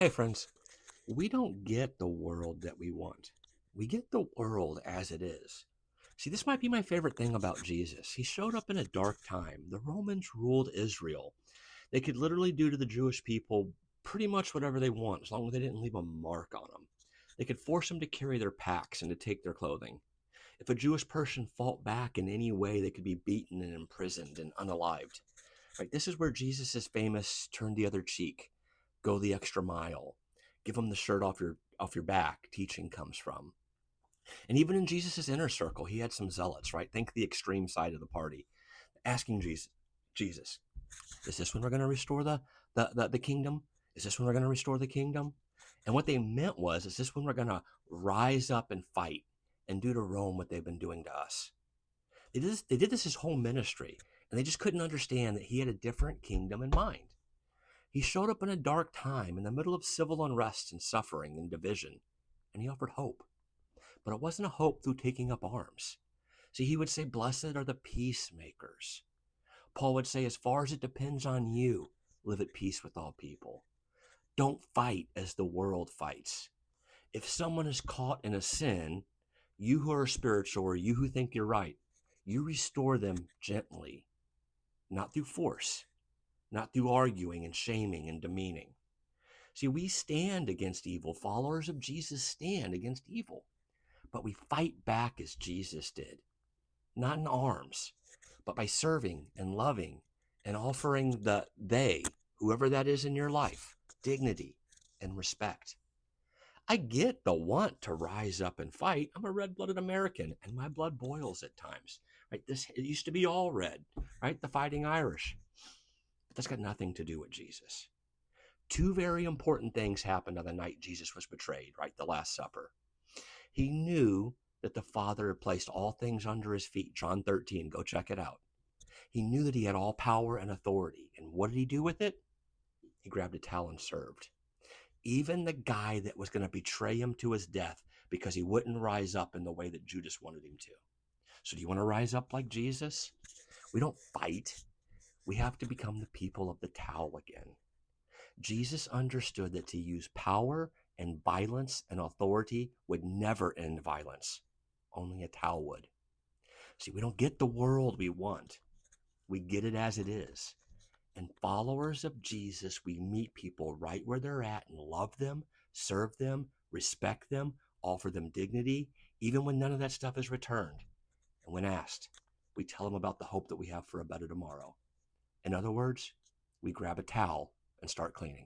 Hey, friends, we don't get the world that we want. We get the world as it is. See, this might be my favorite thing about Jesus. He showed up in a dark time. The Romans ruled Israel. They could literally do to the Jewish people pretty much whatever they want as long as they didn't leave a mark on them. They could force them to carry their packs and to take their clothing. If a Jewish person fought back in any way, they could be beaten and imprisoned and unalived. Right? This is where Jesus is famous turn the other cheek, go the extra mile, give them the shirt off your back teaching comes from. And even in Jesus's inner circle, he had some zealots, right? Think the extreme side of the party, asking Jesus, is this when we're going to restore the kingdom? Is this when we're going to restore the kingdom? And what they meant was, is this when we're going to rise up and fight and do to Rome what they've been doing to us? They did this his whole ministry, and they just couldn't understand that he had a different kingdom in mind. He showed up in a dark time in the middle of civil unrest and suffering and division, and he offered hope. But it wasn't a hope through taking up arms. See, he would say, blessed are the peacemakers. Paul would say, as far as it depends on you, live at peace with all people. Don't fight as the world fights. If someone is caught in a sin, you who are spiritual or you who think you're right, you restore them gently, not through force, not through arguing and shaming and demeaning. See, we stand against evil. Followers of Jesus stand against evil, but we fight back as Jesus did, not in arms, but by serving and loving and offering whoever that is in your life, dignity and respect. I get the want to rise up and fight. I'm a red-blooded American, and my blood boils at times. Right? It used to be all red, right? The Fighting Irish. But that's got nothing to do with Jesus. Two very important things happened on the night Jesus was betrayed, right? The Last Supper. He knew that the Father had placed all things under his feet. John 13, go check it out. He knew that he had all power and authority. And what did he do with it? He grabbed a towel and served. Even the guy that was going to betray him to his death because he wouldn't rise up in the way that Judas wanted him to. So do you want to rise up like Jesus? We don't fight. We have to become the people of the towel again. Jesus understood that to use power and violence and authority would never end violence. Only a towel would. See, we don't get the world we want. We get it as it is. And followers of Jesus, we meet people right where they're at and love them, serve them, respect them, offer them dignity, even when none of that stuff is returned. And when asked, we tell them about the hope that we have for a better tomorrow. In other words, we grab a towel and start cleaning.